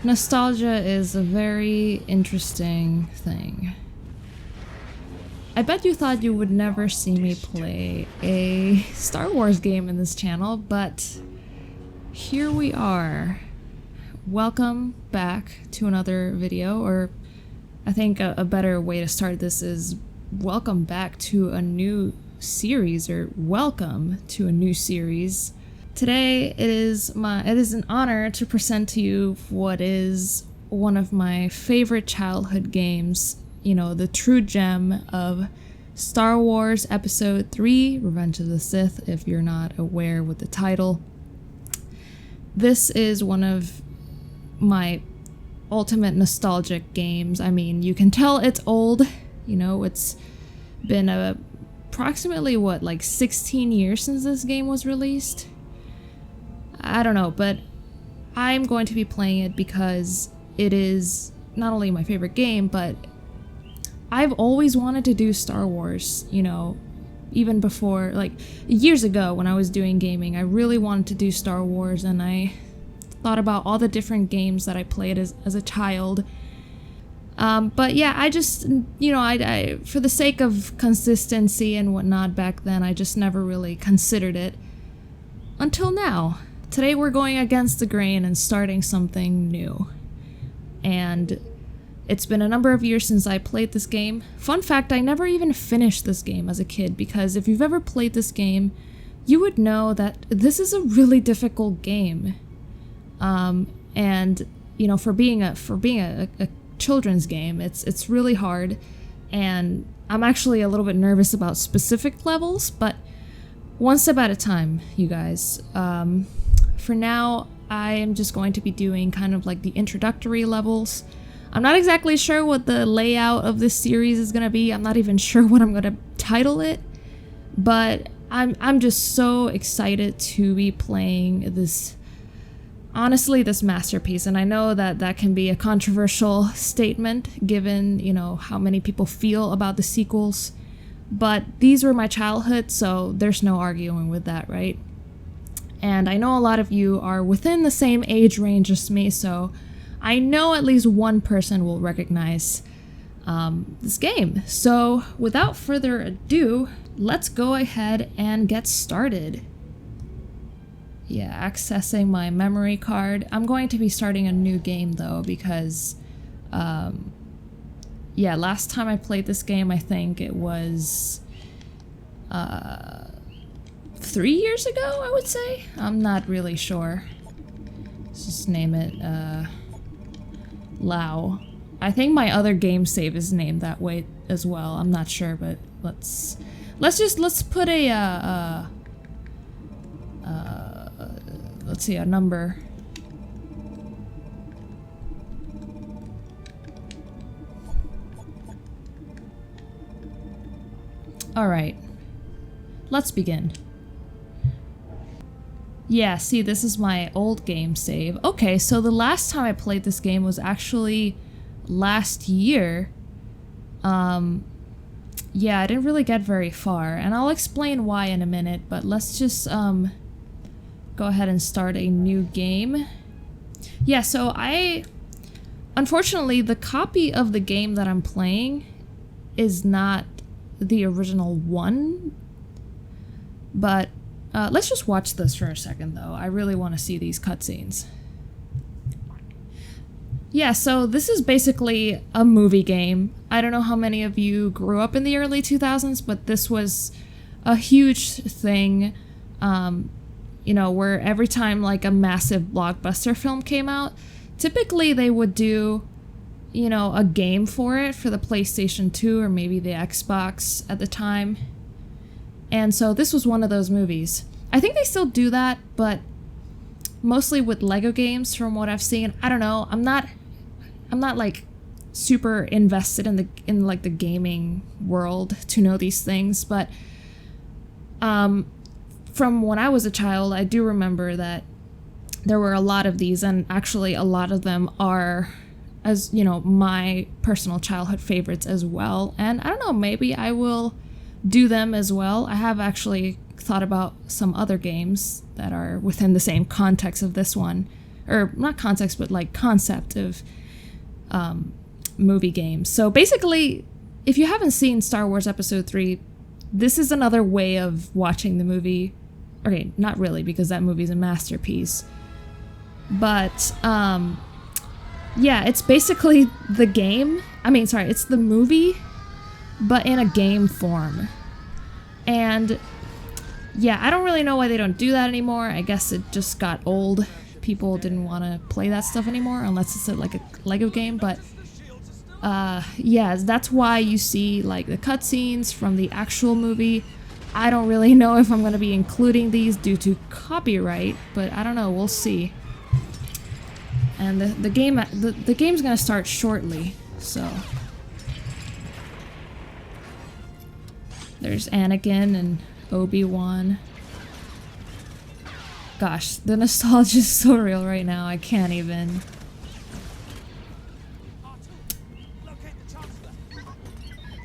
Nostalgia is a very interesting thing. I bet you thought you would never see me play a Star Wars game in this channel, but here we are. Welcome back to another video, or I think a better way to start this is welcome back to a new series, or welcome to a new series. Today it is an honor to present to you what is one of my favorite childhood games, you know, the true gem of Star Wars Episode 3, Revenge of the Sith, if you're not aware with the title. This is one of my ultimate nostalgic games. I mean, you can tell it's old, you know, it's been approximately, what, like 16 years since this game was released? I don't know, but I'm going to be playing it because it is not only my favorite game, but I've always wanted to do Star Wars, you know, even before, like, years ago when I was doing gaming, I really wanted to do Star Wars, and I thought about all the different games that I played as a child. But yeah, I just, you know, I for the sake of consistency and whatnot back then, I just never really considered it until now. Today we're going against the grain and starting something new. And it's been a number of years since I played this game. Fun fact, I never even finished this game as a kid, because if you've ever played this game, you would know that this is a really difficult game. And you know, for being a children's game, it's really hard, and I'm actually a little bit nervous about specific levels, but one step at a time, you guys. For now, I am just going to be doing kind of like the introductory levels. I'm not exactly sure what the layout of this series is gonna be. I'm not even sure what I'm gonna title it, but I'm just so excited to be playing this, honestly, this masterpiece. And I know that that can be a controversial statement given, you know, how many people feel about the sequels, but these were my childhood, so there's no arguing with that, right? And I know a lot of you are within the same age range as me, so I know at least one person will recognize this game. So without further ado, let's go ahead and get started. Yeah, accessing my memory card. I'm going to be starting a new game though, because yeah, last time I played this game, I think it was 3 years ago, I would say. I'm not really sure. Let's just name it Lao. I think my other game save is named that way as well. I'm not sure, but let's put a let's see, a number. Alright. Let's begin. Yeah, see, this is my old game save. Okay, so the last time I played this game was actually last year. Yeah, I didn't really get very far, and I'll explain why in a minute, but let's just go ahead and start a new game. Yeah, so unfortunately, the copy of the game that I'm playing is not the original one, but let's just watch this for a second though. I really want to see these cutscenes. Yeah, so this is basically a movie game. I don't know how many of you grew up in the early 2000s, but this was a huge thing. You know, where every time like a massive blockbuster film came out, typically they would do, you know, a game for it for the PlayStation 2 or maybe the Xbox at the time. And so this was one of those movies. I think they still do that, but mostly with Lego games from what I've seen. I don't know. I'm not like super invested in like the gaming world to know these things, but from when I was a child, I do remember that there were a lot of these, and actually a lot of them are, as you know, my personal childhood favorites as well. And I don't know, maybe I will do them as well. I have actually thought about some other games that are within the same context of this one, or not context, but like concept of movie games. So basically, if you haven't seen Star Wars Episode 3, this is another way of watching the movie. Okay, not really, because that movie's a masterpiece. But, yeah, it's basically the game. I mean, sorry, it's the movie, but in a game form. And, yeah, I don't really know why they don't do that anymore. I guess it just got old. People didn't want to play that stuff anymore, unless it's like a Lego game, but... yeah, that's why you see like the cutscenes from the actual movie. I don't really know if I'm going to be including these due to copyright, but I don't know, we'll see. And the game's going to start shortly, so there's Anakin and Obi-Wan. Gosh, the nostalgia is so real right now, I can't even.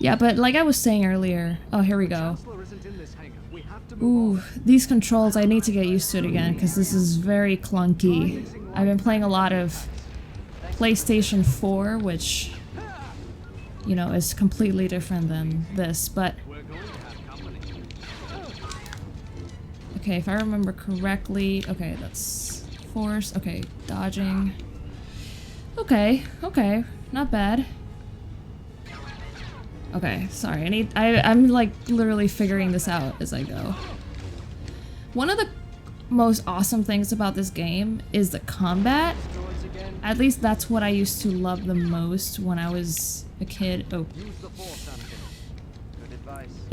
Yeah, but like I was saying earlier... Oh, here we go. Ooh, these controls, I need to get used to it again, because this is very clunky. I've been playing a lot of PlayStation 4, which, you know, is completely different than this, but... Okay, if I remember correctly... Okay, that's force. Okay, dodging. Okay, not bad. Okay, sorry, I'm like literally figuring this out as I go. One of the most awesome things about this game is the combat. At least that's what I used to love the most when I was a kid. Oh.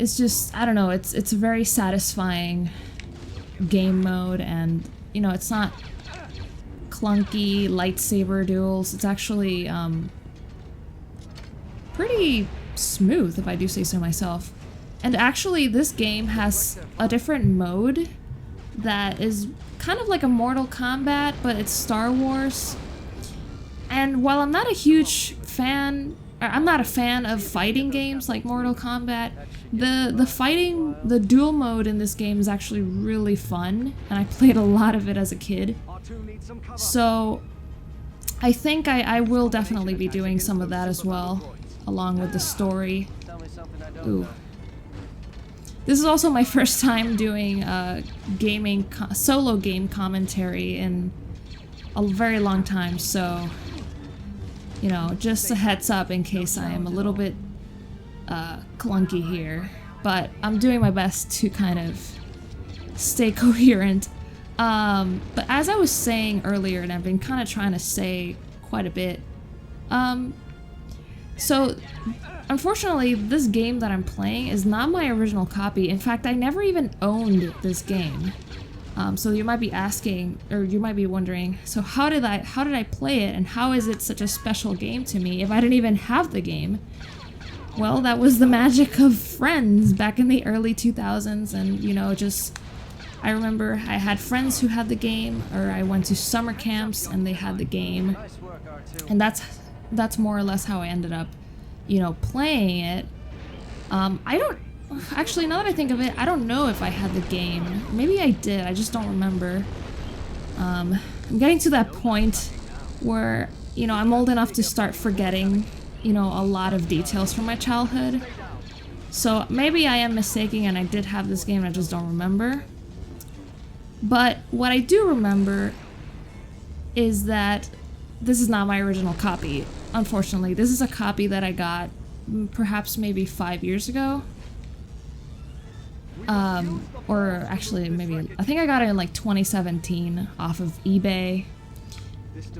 It's just, I don't know, it's a very satisfying game mode, and you know, it's not clunky lightsaber duels. It's actually pretty smooth, if I do say so myself. And actually, this game has a different mode that is kind of like a Mortal Kombat, but it's Star Wars. And while I'm not a huge fan, or I'm not a fan of fighting games like Mortal Kombat, the duel mode in this game is actually really fun, and I played a lot of it as a kid. So I think I will definitely be doing some of that as well, along with the story. Ooh. This is also my first time doing solo game commentary in a very long time, so, you know, just a heads up in case I am a little bit clunky here. But I'm doing my best to kind of stay coherent. But as I was saying earlier, and I've been kind of trying to say quite a bit, so, unfortunately, this game that I'm playing is not my original copy. In fact, I never even owned this game. So you might be asking, or you might be wondering, so how did I play it, and how is it such a special game to me if I didn't even have the game? Well, that was the magic of friends back in the early 2000s, and, you know, just... I remember I had friends who had the game, or I went to summer camps and they had the game. And that's more or less how I ended up, you know, playing it. I don't... Actually, now that I think of it, I don't know if I had the game. Maybe I did, I just don't remember. I'm getting to that point where, you know, I'm old enough to start forgetting, you know, a lot of details from my childhood. So maybe I am mistaken and I did have this game and I just don't remember. But what I do remember is that this is not my original copy, unfortunately. This is a copy that I got perhaps maybe 5 years ago. Or actually maybe, I think I got it in like 2017 off of eBay.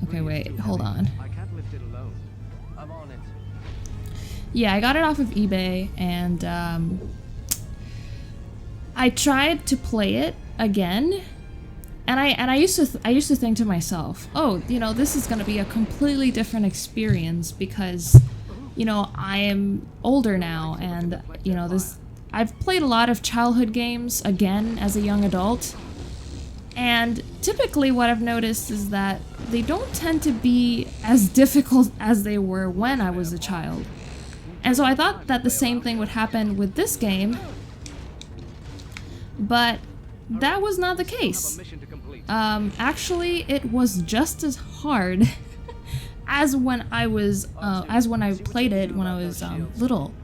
Okay, wait, hold on. Yeah, I got it off of eBay, and I tried to play it again, and I used to think to myself, oh, you know, this is gonna be a completely different experience because, you know, I am older now, and, you know, I've played a lot of childhood games again as a young adult, and typically what I've noticed is that they don't tend to be as difficult as they were when I was a child. And so I thought that the same thing would happen with this game, but that was not the case. Actually, it was just as hard as when I played it when I was little.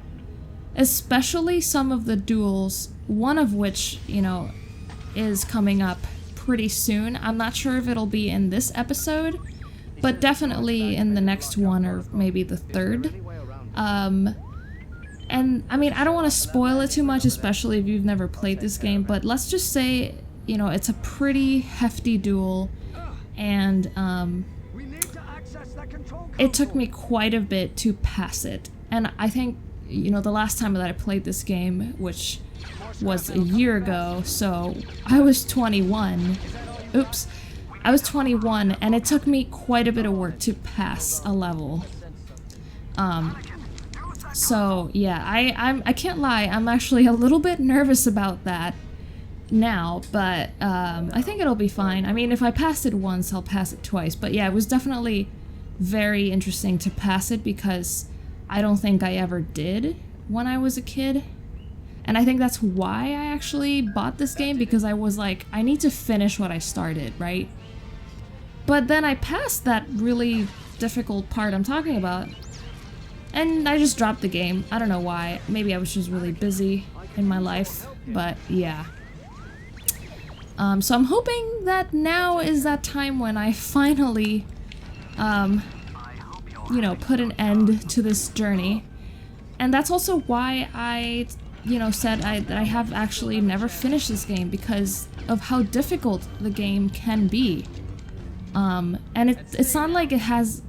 Especially some of the duels, one of which, you know, is coming up pretty soon. I'm not sure if it'll be in this episode, but definitely in the next one or maybe the third. And I mean, I don't want to spoil it too much, especially if you've never played this game, but let's just say, you know, it's a pretty hefty duel, and it took me quite a bit to pass it. And I think, you know, the last time that I played this game, which was a year ago, so I was 21. Oops. I was 21, and it took me quite a bit of work to pass a level. So yeah, I can't lie, I'm actually a little bit nervous about that now, but I think it'll be fine. I mean, if I pass it once, I'll pass it twice. But yeah, it was definitely very interesting to pass it because I don't think I ever did when I was a kid. And I think that's why I actually bought this game, because I was like, I need to finish what I started, right? But then I passed that really difficult part I'm talking about, and I just dropped the game. I don't know why. Maybe I was just really busy in my life, but yeah. So I'm hoping that now is that time when I finally, you know, put an end to this journey. And that's also why I, you know, said that I have actually never finished this game, because of how difficult the game can be. And it's not like it has,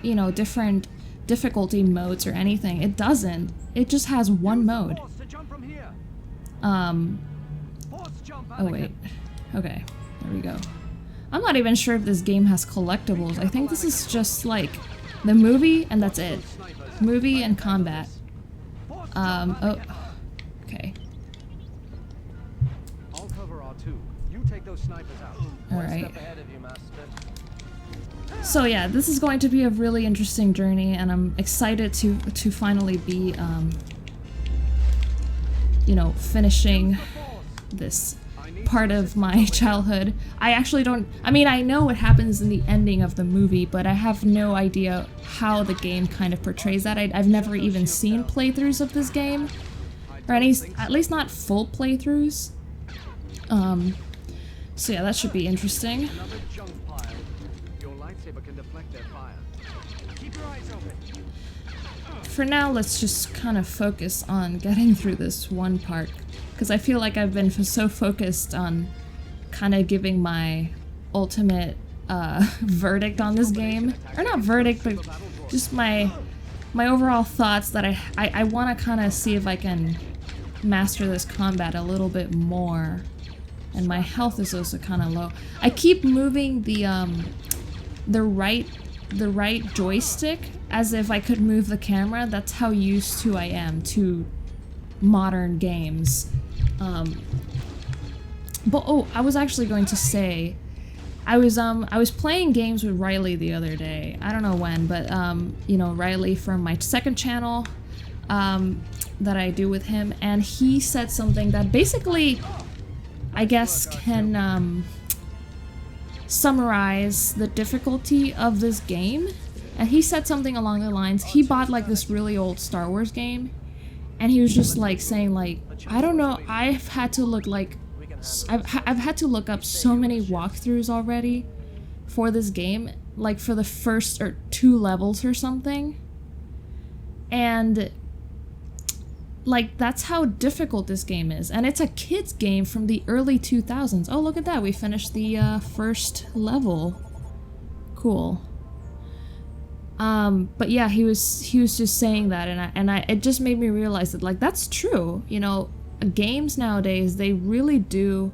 you know, different difficulty modes or anything. It doesn't. It just has one mode. Oh wait. Okay, there we go. I'm not even sure if this game has collectibles. I think this is just like the movie and that's it. Movie and combat. Oh, okay. Alright. So yeah, this is going to be a really interesting journey, and I'm excited to finally be, you know, finishing this part of my childhood. I actually don't, I mean, I know what happens in the ending of the movie, but I have no idea how the game kind of portrays that. I've never even seen playthroughs of this game, or at least not full playthroughs. So yeah, that should be interesting. For now, let's just kind of focus on getting through this one part, because I feel like I've been so focused on kind of giving my ultimate verdict on this game. Or not verdict, but just my overall thoughts that I want to kind of see if I can master this combat a little bit more. And my health is also kind of low. I keep moving the right joystick as if I could move the camera. That's how used to I am to modern games. But oh, I was actually going to say, I was playing games with Riley the other day. I don't know when, but you know, Riley from my second channel that I do with him, and he said something that basically, I guess, can summarize the difficulty of this game. And he said something along the lines, he bought like this really old Star Wars game, and he was just like saying like, I don't know, I've had to look up so many walkthroughs already for this game, like for the first or 2 levels or something. And like, that's how difficult this game is. And it's a kid's game from the early 2000s. Oh, look at that, we finished the first level. Cool. But yeah, he was just saying that, and it just made me realize that, like, that's true. You know, games nowadays, they really do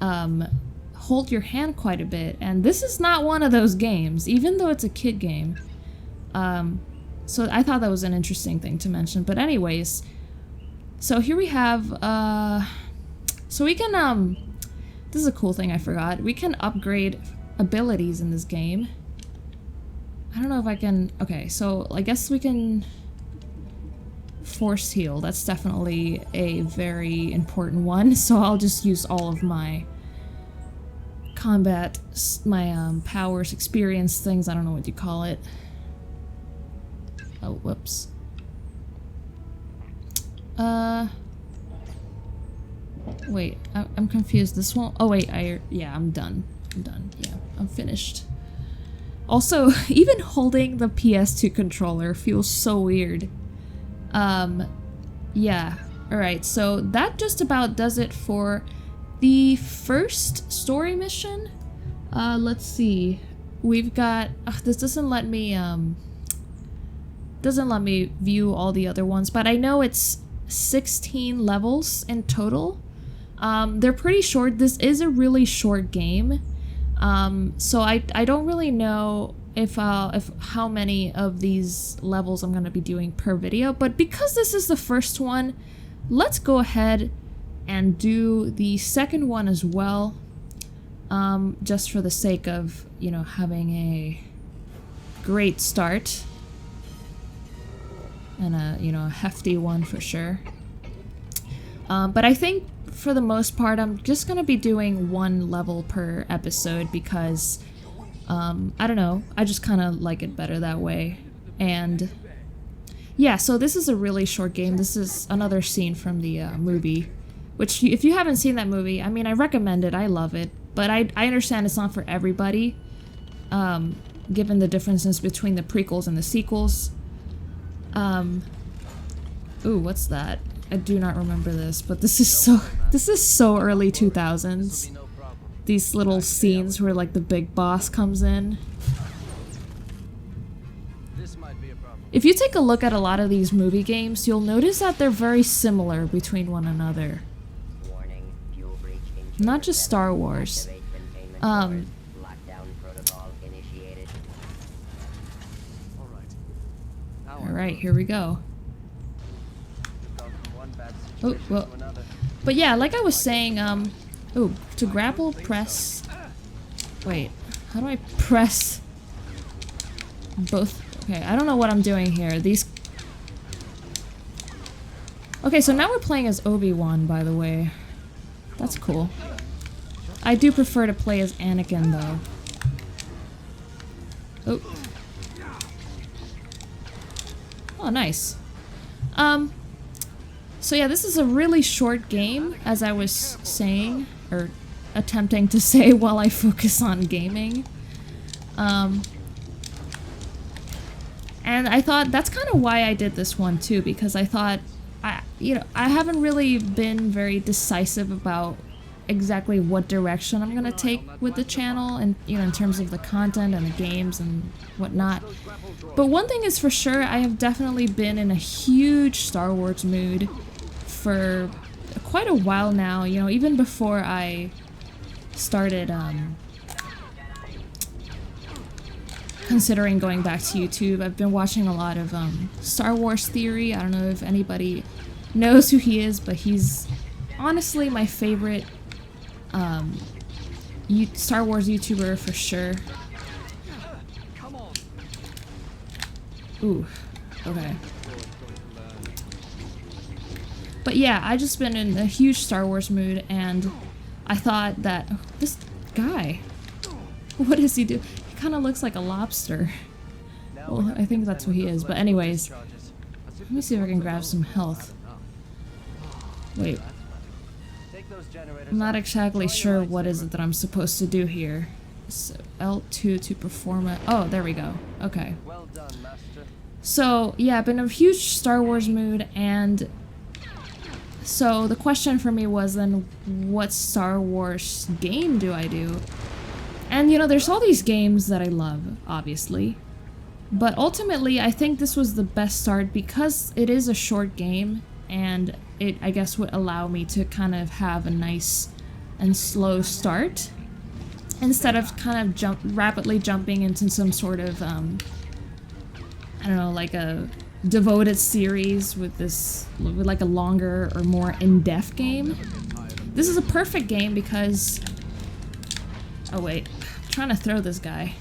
hold your hand quite a bit, and this is not one of those games, even though it's a kid game. So I thought that was an interesting thing to mention. But anyways, so here we have, so we can, this is a cool thing I forgot. We can upgrade abilities in this game. I don't know if I can, okay, so I guess we can force heal. That's definitely a very important one, so I'll just use all of my combat, my powers, experience things, I don't know what you call it. Oh, whoops. Wait, I'm confused. This won't, oh wait, yeah, I'm done. Yeah, I'm finished. Also, even holding the PS2 controller feels so weird. Yeah, alright, so that just about does it for the first story mission. Let's see. We've got, this doesn't let me view all the other ones, but I know it's 16 levels in total. They're pretty short. This is a really short game. So I don't really know if how many of these levels I'm gonna be doing per video, but because this is the first one, let's go ahead and do the second one as well, just for the sake of, you know, having a great start and a, you know, a hefty one for sure. But I think for the most part I'm just gonna be doing one level per episode because I don't know, I just kind of like it better that way. And yeah, so this is a really short game. This is another scene from the movie, which if you haven't seen that movie, I mean, I recommend it, I love it, but I understand it's not for everybody, given the differences between the prequels and the sequels. Ooh, what's that? I do not remember this, but this is so early 2000s. These little scenes where like the big boss comes in. If you take a look at a lot of these movie games, you'll notice that they're very similar between one another. Not just Star Wars. Alright, here we go. Oh, well. But yeah, like I was saying, oh, to grapple, press... Wait, how do I press both? Okay, I don't know what I'm doing here. These... Okay, so now we're playing as Obi-Wan, by the way. That's cool. I do prefer to play as Anakin, though. Oh. Oh, nice. So yeah, this is a really short game, as I was saying, or attempting to say while I focus on gaming. And I thought that's kind of why I did this one too, because I thought, I haven't really been very decisive about exactly what direction I'm gonna take with the channel, and in terms of the content and the games and whatnot. But one thing is for sure, I have definitely been in a huge Star Wars mood for quite a while now, even before I started considering going back to YouTube. I've been watching a lot of Star Wars Theory. I don't know if anybody knows who he is, but he's honestly my favorite Star Wars YouTuber for sure. Ooh, okay. But yeah, I just been in a huge Star Wars mood, and I thought that this guy, what does he do? He kind of looks like a lobster. Well, I think that's what he is. But anyways, let me see if I can grab some health. Wait. I'm not exactly sure what is it that I'm supposed to do here. So L2 to perform it. Oh, there we go. Okay. So yeah, I've been in a huge Star Wars mood, and so the question for me was then, what Star Wars game do I do? And there's all these games that I love, obviously. But ultimately, I think this was the best start because it is a short game, and it, I guess, would allow me to kind of have a nice and slow start instead of kind of rapidly jumping into some sort of, I don't know, like a devoted series with like a longer or more in-depth game. This is a perfect game because... Oh wait, I'm trying to throw this guy.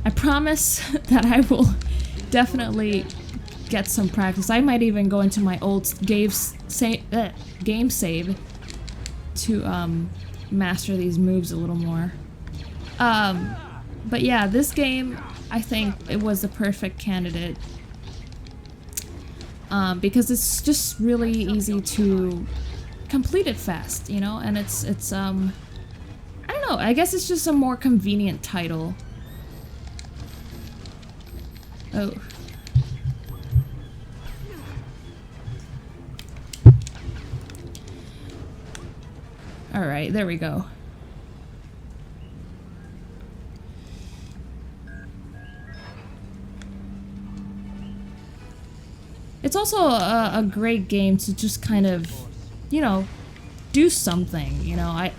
I promise that I will definitely get some practice. I might even go into my old game save to master these moves a little more. But yeah, this game, I think it was the perfect candidate because it's just really easy to complete it fast, you know, and it's I don't know, I guess it's just a more convenient title. Oh. Alright, there we go. It's also a great game to just kind of, you know, do something, you know. I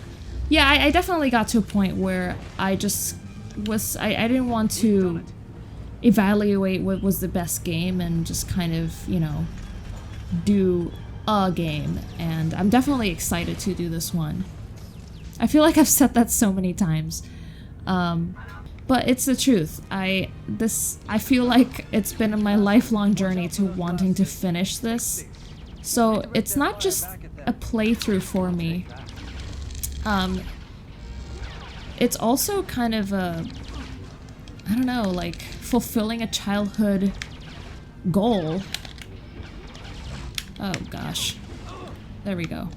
definitely got to a point where I just was, I didn't want to evaluate what was the best game and just kind of, you know, do a game. And I'm definitely excited to do this one. I feel like I've said that so many times. But it's the truth. I feel like it's been my lifelong journey to wanting to finish this. So it's not just a playthrough for me. It's also kind of a, I don't know, like fulfilling a childhood goal. Oh gosh. There we go.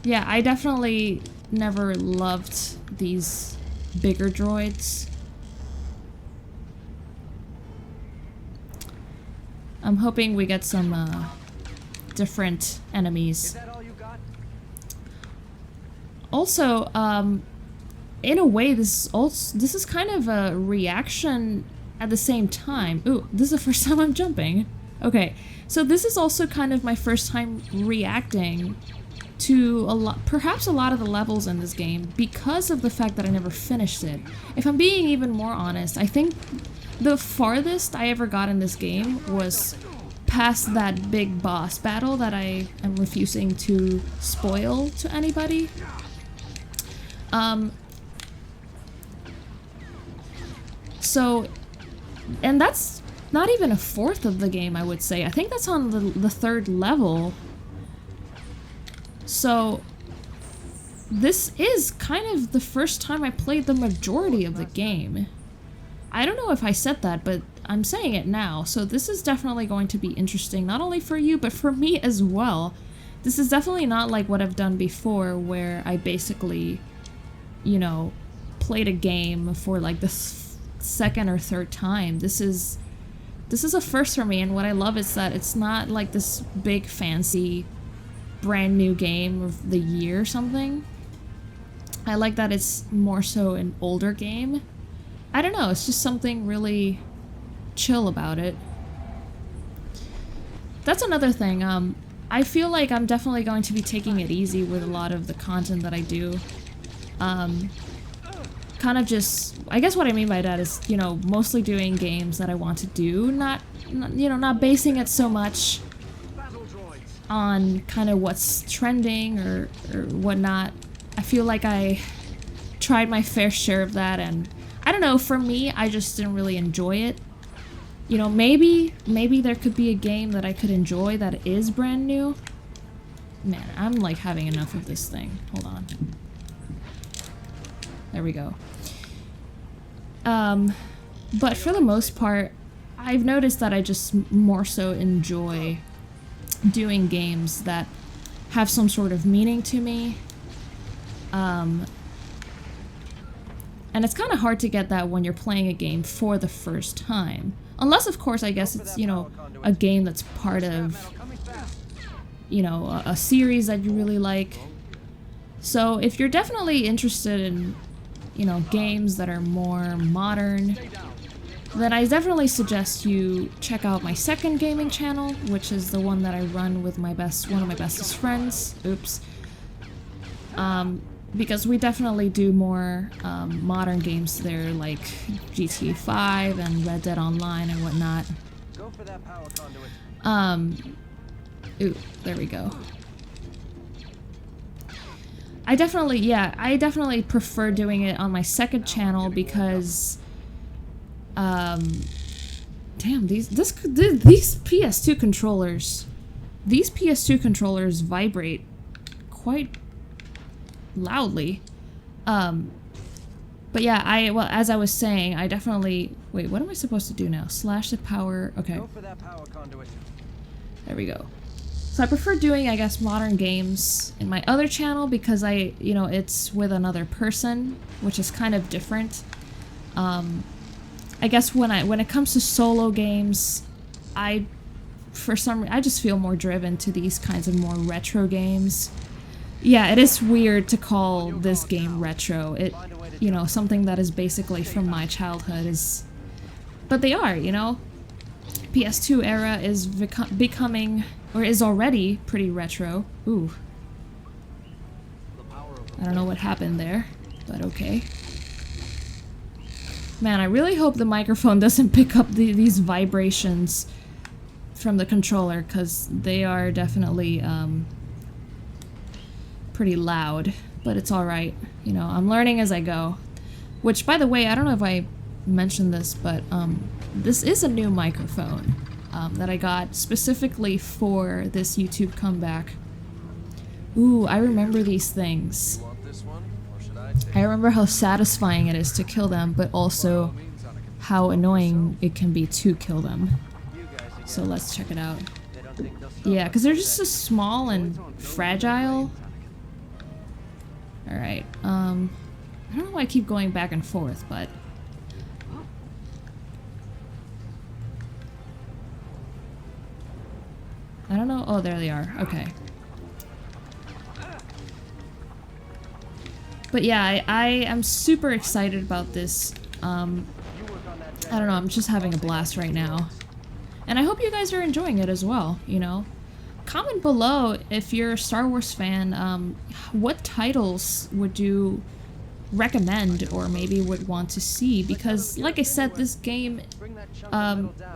Yeah, I definitely never loved these bigger droids. I'm hoping we get some different enemies. Is that all you got? Also, in a way, this is kind of a reaction at the same time. Ooh, this is the first time I'm jumping. Okay, so this is also kind of my first time reacting to perhaps a lot of the levels in this game because of the fact that I never finished it. If I'm being even more honest, I think the farthest I ever got in this game was past that big boss battle that I am refusing to spoil to anybody. So, and that's not even a fourth of the game, I would say. I think that's on the third level. So, this is kind of the first time I played the majority of the game. I don't know if I said that, but I'm saying it now. So this is definitely going to be interesting, not only for you, but for me as well. This is definitely not like what I've done before, where I basically, you know, played a game for like the second or third time. This is a first for me, and what I love is that it's not like this big fancy brand new game of the year or something. I like that it's more so an older game. I don't know, it's just something really chill about it. That's another thing. I feel like I'm definitely going to be taking it easy with a lot of the content that I do. Kind of just, I guess what I mean by that is, you know, mostly doing games that I want to do, not you know, not basing it so much on kind of what's trending or whatnot. I feel like I tried my fair share of that, and I don't know, for me, I just didn't really enjoy it. You know, maybe there could be a game that I could enjoy that is brand new. Man, I'm like having enough of this thing. Hold on. There we go. But for the most part, I've noticed that I just more so enjoy doing games that have some sort of meaning to me. And it's kind of hard to get that when you're playing a game for the first time. Unless, of course, I guess it's, you know, a game that's part of, you know, a series that you really like. So if you're definitely interested in, you know, games that are more modern, then I definitely suggest you check out my second gaming channel, which is the one that I run with one of my bestest friends. Oops. Because we definitely do more modern games there, like GTA 5 and Red Dead Online and whatnot. Go for that power conduit. Ooh, there we go. I definitely prefer doing it on my second channel because, damn, these PS2 controllers these PS2 controllers vibrate quite loudly. But yeah, well, as I was saying, I definitely... Wait, what am I supposed to do now? Slash the power... Okay. Go for that power conduit. There we go. So I prefer doing, I guess, modern games in my other channel because it's with another person, which is kind of different. I guess when it comes to solo games, I just feel more driven to these kinds of more retro games. Yeah, it is weird to call this game retro. Something that is basically from my childhood is... But they are, PS2 era is becoming, or is already pretty retro. Ooh. I don't know what happened there, but okay. Man, I really hope the microphone doesn't pick up these vibrations from the controller, because they are definitely pretty loud, but it's alright. I'm learning as I go. Which, by the way, I don't know if I mentioned this, but this is a new microphone that I got specifically for this YouTube comeback. Ooh, I remember these things. I remember how satisfying it is to kill them, but also how annoying it can be to kill them. So let's check it out. Yeah, because they're just so small and fragile. Alright, I don't know why I keep going back and forth, but... I don't know. Oh, there they are. Okay. But yeah, I am super excited about this. I don't know, I'm just having a blast right now. And I hope you guys are enjoying it as well, Comment below if you're a Star Wars fan, what titles would you recommend or maybe would want to see? Because, like I said, this game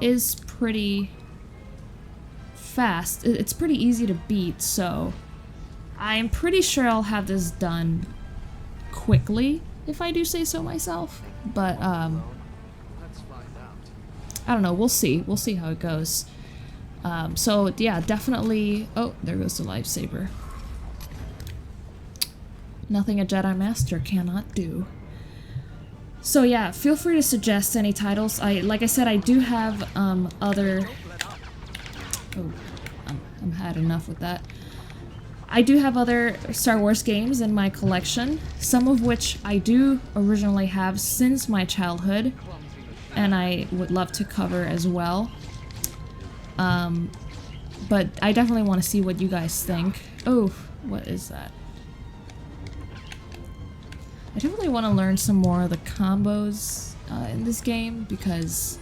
is pretty fast. It's pretty easy to beat, so I'm pretty sure I'll have this done quickly, if I do say so myself. But, I don't know, we'll see. We'll see how it goes. So, yeah, definitely... Oh, there goes the lightsaber. Nothing a Jedi Master cannot do. So, yeah, feel free to suggest any titles. Like I said, I do have, other... Oh, I'm had enough with that. I do have other Star Wars games in my collection, some of which I do originally have since my childhood, and I would love to cover as well. But I definitely want to see what you guys think. Oh, what is that? I definitely want to learn some more of the combos in this game because...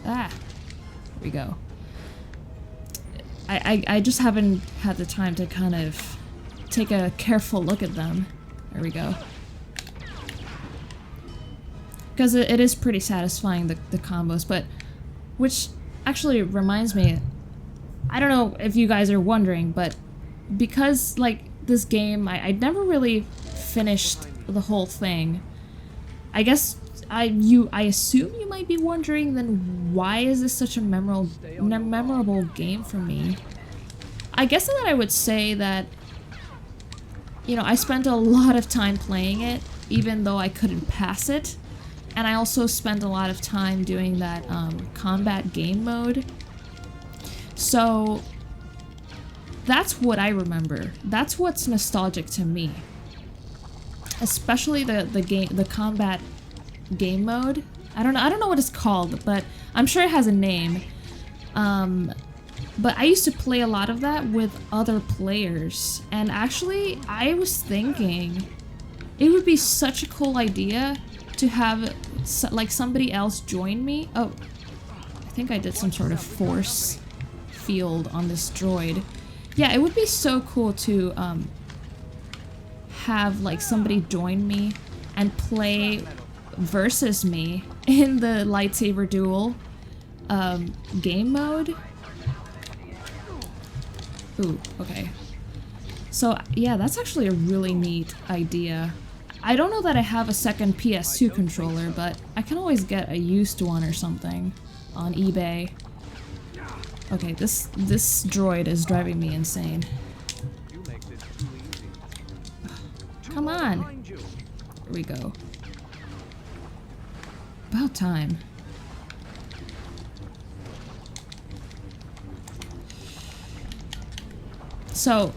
Ah, here we go. I just haven't had the time to kind of take a careful look at them. There we go. Because it is pretty satisfying, the combos, but... Which actually reminds me, I don't know if you guys are wondering, but because, like, this game, I never really finished the whole thing. I guess I assume you might be wondering, then why is this such a memorable game for me? I guess that I would say that, I spent a lot of time playing it, even though I couldn't pass it. And I also spent a lot of time doing that combat game mode. So that's what I remember. That's what's nostalgic to me. Especially the combat game mode. I don't know what it's called, but I'm sure it has a name. But I used to play a lot of that with other players. And actually, I was thinking it would be such a cool idea to have like somebody else join me. Oh, I think I did some sort of force field on this droid. Yeah, it would be so cool to have like somebody join me and play versus me in the lightsaber duel game mode. Ooh, okay. So yeah, that's actually a really neat idea. I don't know that I have a second PS2 controller, but I can always get a used one or something on eBay. Okay, this droid is driving me insane. You make this too easy. Come on. Behind you. Here we go. About time. So,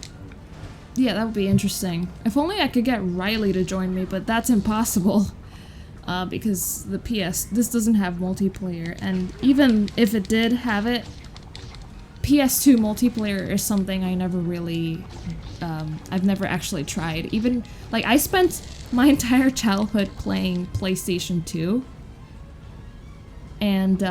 yeah, that would be interesting. If only I could get Riley to join me, but that's impossible. Because the this doesn't have multiplayer, and even if it did have it, PS2 multiplayer is something I never really, I've never actually tried. Even, like, I spent my entire childhood playing PlayStation 2, and,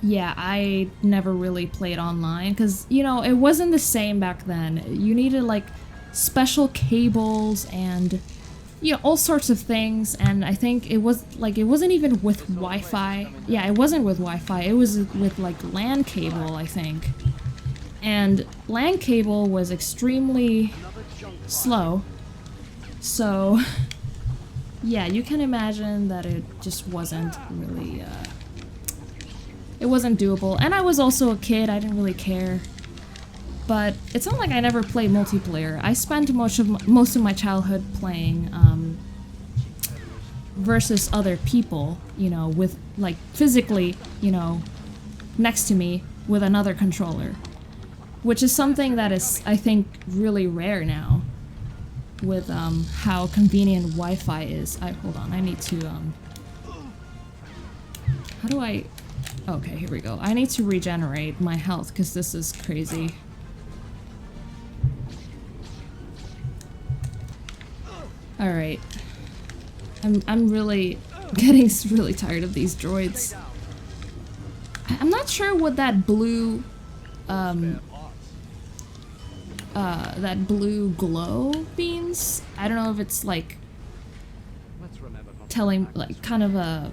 yeah, I never really played online, because, you know, it wasn't the same back then. You needed, like, special cables and, you know, all sorts of things, and I think it was, like, it wasn't even with Wi-Fi. Yeah, it wasn't with Wi-Fi, it was with, like, LAN cable, I think. And LAN cable was extremely slow, so, yeah, you can imagine that it just wasn't really, it wasn't doable. And I was also a kid, I didn't really care. But it's not like I never played multiplayer. I spent most of my childhood playing versus other people, you know, with, like, physically, you know, next to me with another controller, which is something that is, I think, really rare now with how convenient Wi-Fi is. Hold on, I need to how do I? Okay, here we go. I need to regenerate my health because this is crazy. Alright. I'm really getting really tired of these droids. I'm not sure what that blue that blue glow means. I don't know if it's like telling, like, kind of a,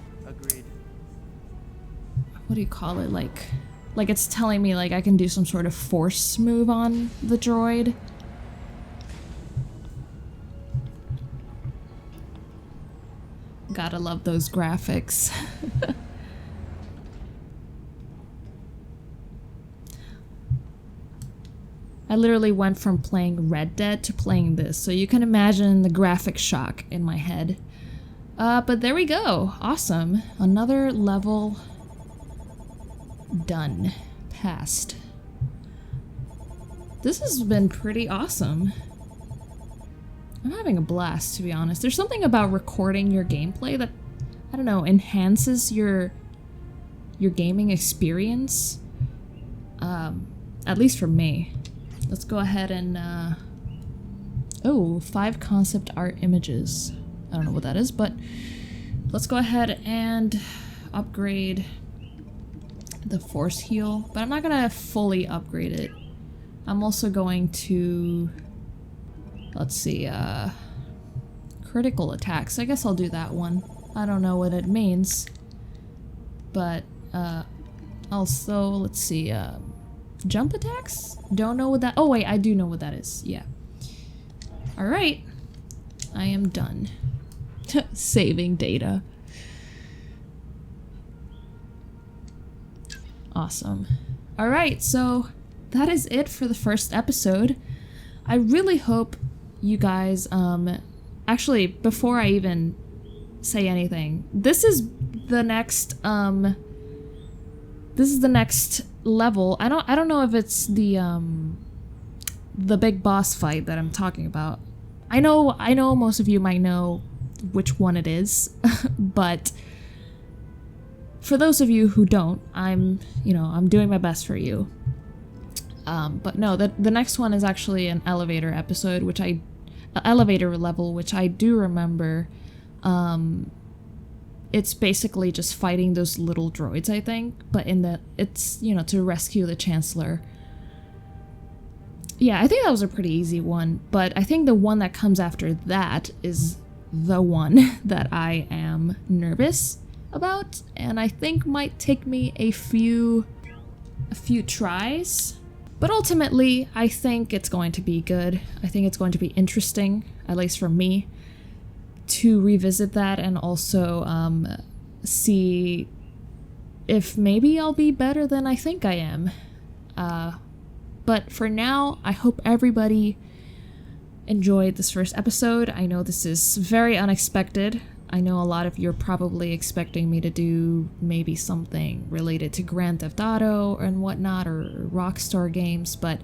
what do you call it, like it's telling me like I can do some sort of force move on the droid. Gotta love those graphics. I literally went from playing Red Dead to playing this, so you can imagine the graphic shock in my head. But there we go. Awesome. Another level done. Passed. This has been pretty awesome. I'm having a blast, to be honest. There's something about recording your gameplay that, I don't know, enhances your gaming experience. At least for me. Let's go ahead and, oh, 5 concept art images. I don't know what that is, but let's go ahead and upgrade the force heal. But I'm not gonna fully upgrade it. I'm also going to, let's see, critical attacks. I guess I'll do that one. I don't know what it means. But, also, let's see, jump attacks? Don't know what that— oh wait, I do know what that is. Yeah. Alright. I am done. Saving data. Awesome. Alright, so that is it for the first episode. I really hope you guys, actually, before I even say anything, this is the next, level. I don't know if it's the big boss fight that I'm talking about. I know most of you might know which one it is, but for those of you who don't, I'm doing my best for you. But no, the next one is actually an elevator episode, elevator level, which I do remember. It's basically just fighting those little droids, I think, but it's, you know, to rescue the Chancellor. Yeah, I think that was a pretty easy one, but I think the one that comes after that is the one that I am nervous about, and I think might take me a few tries. But ultimately, I think it's going to be good. I think it's going to be interesting, at least for me, to revisit that and also see if maybe I'll be better than I think I am. But for now, I hope everybody enjoyed this first episode. I know this is very unexpected. I know a lot of you are probably expecting me to do maybe something related to Grand Theft Auto and whatnot, or Rockstar games, but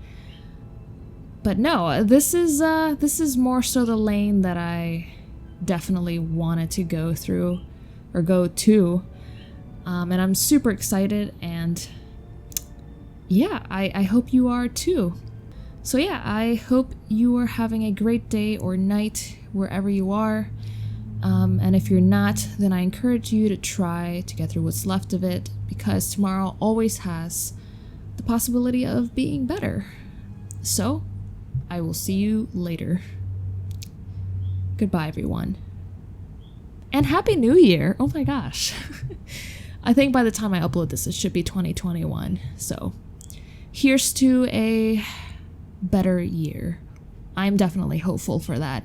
no, this is more so the lane that I definitely wanted to go through, or go to, and I'm super excited, and yeah, I hope you are too. So yeah, I hope you are having a great day or night wherever you are. And if you're not, then I encourage you to try to get through what's left of it, because tomorrow always has the possibility of being better. So, I will see you later. Goodbye, everyone. And Happy New Year! Oh my gosh. I think by the time I upload this, it should be 2021. So, here's to a better year. I'm definitely hopeful for that.